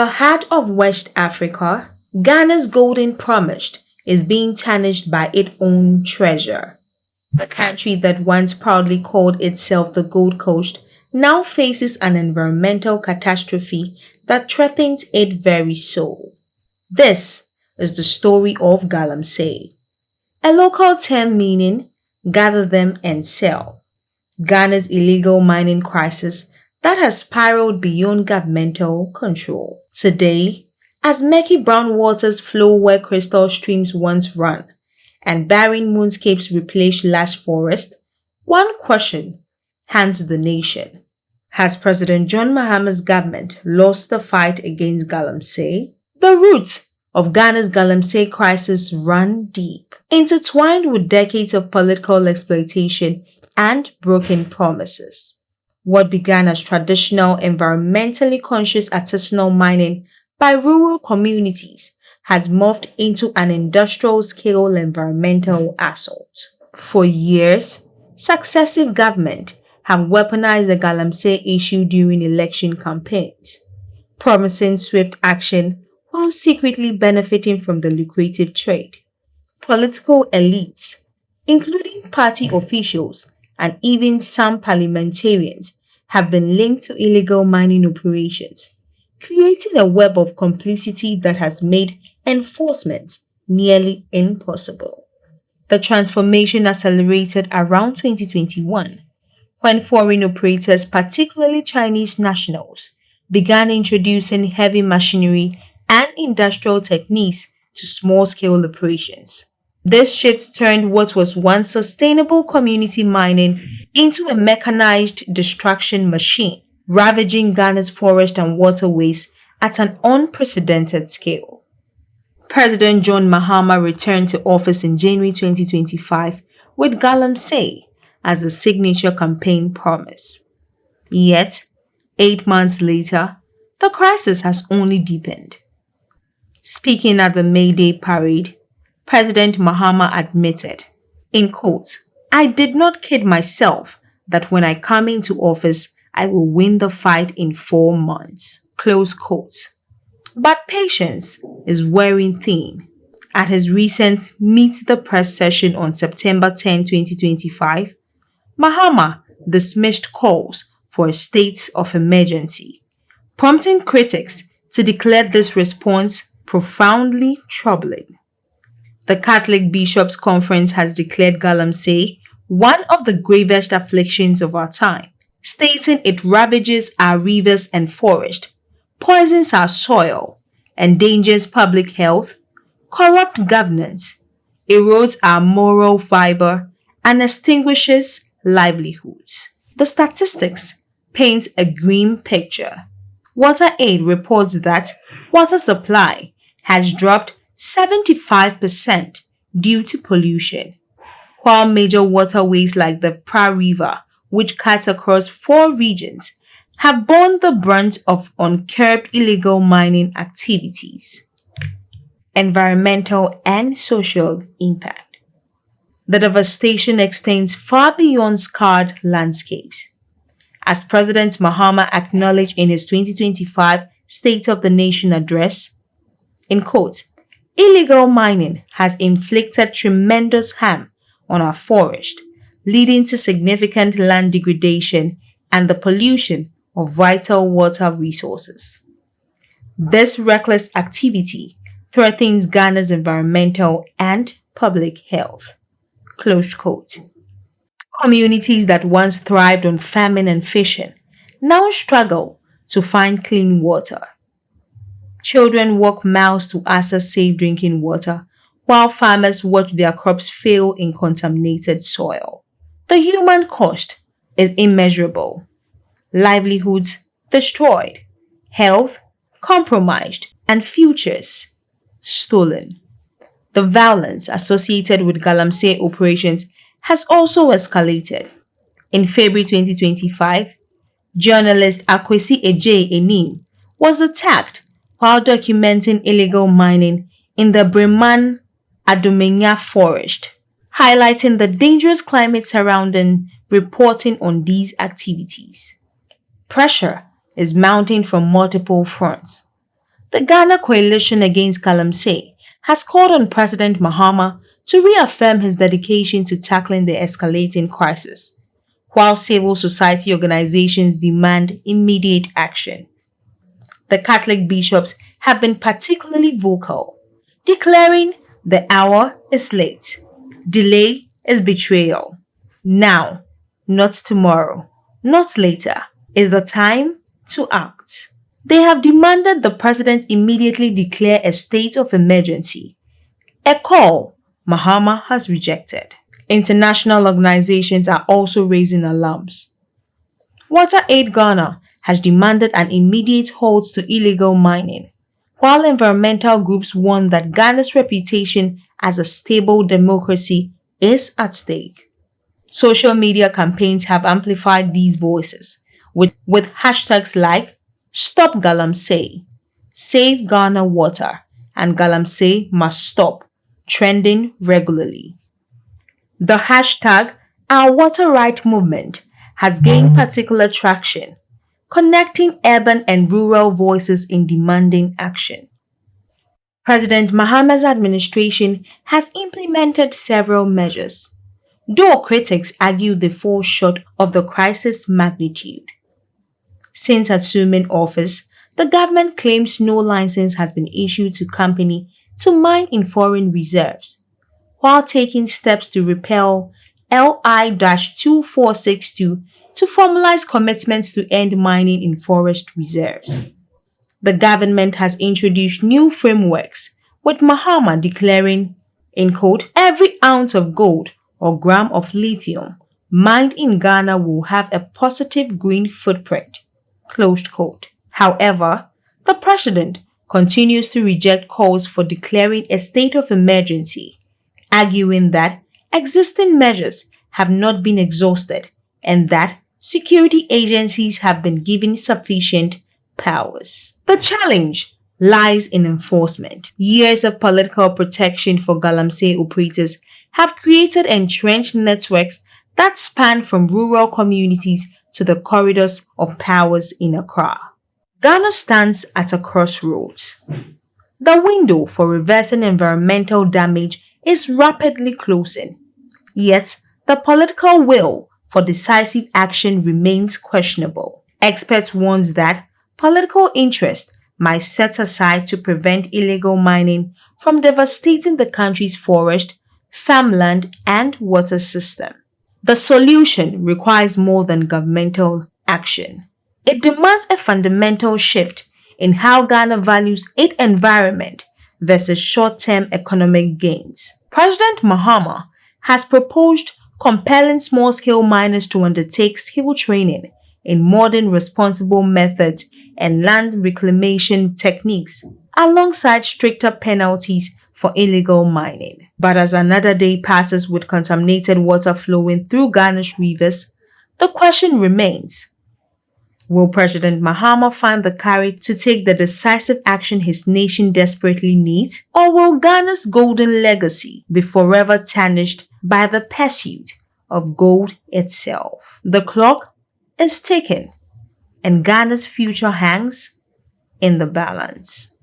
the heart of West Africa, Ghana's golden promise is being tarnished by its own treasure. The country that once proudly called itself the Gold Coast now faces an environmental catastrophe that threatens its very soul. This is the story of Galamsey, a local term meaning gather them and sell. Ghana's illegal mining crisis that has spiraled beyond governmental control. Today, as murky brown waters flow where crystal streams once ran, and barren moonscapes replace lush forests, one question hands the nation. Has President John Mahama's government lost the fight against Galamsey? The roots of Ghana's Galamsey crisis run deep, intertwined with decades of political exploitation and broken promises. What began as traditional, environmentally conscious artisanal mining by rural communities has morphed into an industrial-scale environmental assault. For years, successive governments have weaponized the Galamsey issue during election campaigns, promising swift action while secretly benefiting from the lucrative trade. Political elites, including party officials and even some parliamentarians, have been linked to illegal mining operations, creating a web of complicity that has made enforcement nearly impossible. The transformation accelerated around 2021, when foreign operators, particularly Chinese nationals, began introducing heavy machinery and industrial techniques to small-scale operations. This shift turned what was once sustainable community mining into a mechanized destruction machine, ravaging Ghana's forests and waterways at an unprecedented scale. President John Mahama returned to office in January 2025 with Galamsey as a signature campaign promise. Yet, 8 months later, the crisis has only deepened. Speaking at the May Day parade, President Mahama admitted, in quote, "I did not kid myself that when I come into office, I will win the fight in 4 months." Close quote. But patience is wearing thin. At his recent Meet the Press session on September 10, 2025, Mahama dismissed calls for a state of emergency, prompting critics to declare this response profoundly troubling. The Catholic Bishops' Conference has declared Galamsey one of the gravest afflictions of our time, stating it ravages our rivers and forests, poisons our soil, endangers public health, corrupts governance, erodes our moral fiber, and extinguishes livelihoods. The statistics paint a grim picture. WaterAid reports that water supply has dropped 75% due to pollution, while major waterways like the Pra River, which cuts across 4 regions, have borne the brunt of uncurbed illegal mining activities. Environmental and social impact. The devastation extends far beyond scarred landscapes. As President Mahama acknowledged in his 2025 State of the Nation address, in quote, "Illegal mining has inflicted tremendous harm on our forest, leading to significant land degradation and the pollution of vital water resources. This reckless activity threatens Ghana's environmental and public health." Close quote. Communities that once thrived on farming and fishing now struggle to find clean water. Children walk miles to access safe drinking water, while farmers watch their crops fail in contaminated soil. The human cost is immeasurable. Livelihoods destroyed, health compromised, and futures stolen. The violence associated with Galamsey operations has also escalated. In February 2025, journalist Akwesi Enim was attacked while documenting illegal mining in the Breman Adomenya forest, highlighting the dangerous climate surrounding reporting on these activities. Pressure is mounting from multiple fronts. The Ghana Coalition Against Galamsey has called on President Mahama to reaffirm his dedication to tackling the escalating crisis, while civil society organizations demand immediate action. The Catholic bishops have been particularly vocal, declaring the hour is late, delay is betrayal. Now, not tomorrow, not later, is the time to act. They have demanded the president immediately declare a state of emergency, a call Mahama has rejected. International organizations are also raising alarms. Water Aid Ghana has demanded an immediate halt to illegal mining, while environmental groups warn that Ghana's reputation as a stable democracy is at stake. Social media campaigns have amplified these voices with hashtags like stopgalamsey, saveghanawater, and galamseymuststop trending regularly. The hashtag Our Water Right movement has gained particular traction, connecting urban and rural voices in demanding action. President Mahama's administration has implemented several measures, though critics argue they fall short of the crisis magnitude. Since assuming office, the government claims no license has been issued to company to mine in foreign reserves, while taking steps to repeal LI-2462 to formalize commitments to end mining in forest reserves. The government has introduced new frameworks, with Mahama declaring, in quote, every ounce of gold or gram of lithium mined in Ghana will have a positive green footprint, closed quote. However, the president continues to reject calls for declaring a state of emergency, arguing that existing measures have not been exhausted and that security agencies have been given sufficient powers. The challenge lies in enforcement. Years of political protection for Galamsey operators have created entrenched networks that span from rural communities to the corridors of powers in Accra. Ghana stands at a crossroads. The window for reversing environmental damage is rapidly closing, yet the political will for decisive action remains questionable. Experts warn that political interest might set aside to prevent illegal mining from devastating the country's forest, farmland, and water system. The solution requires more than governmental action. It demands a fundamental shift in how Ghana values its environment versus short-term economic gains. President Mahama has proposed compelling small-scale miners to undertake skill training in modern responsible methods and land reclamation techniques, alongside stricter penalties for illegal mining. But as another day passes with contaminated water flowing through Ghana's rivers, the question remains: will President Mahama find the courage to take the decisive action his nation desperately needs? Or will Ghana's golden legacy be forever tarnished by the pursuit of gold itself? The clock is ticking, and Ghana's future hangs in the balance.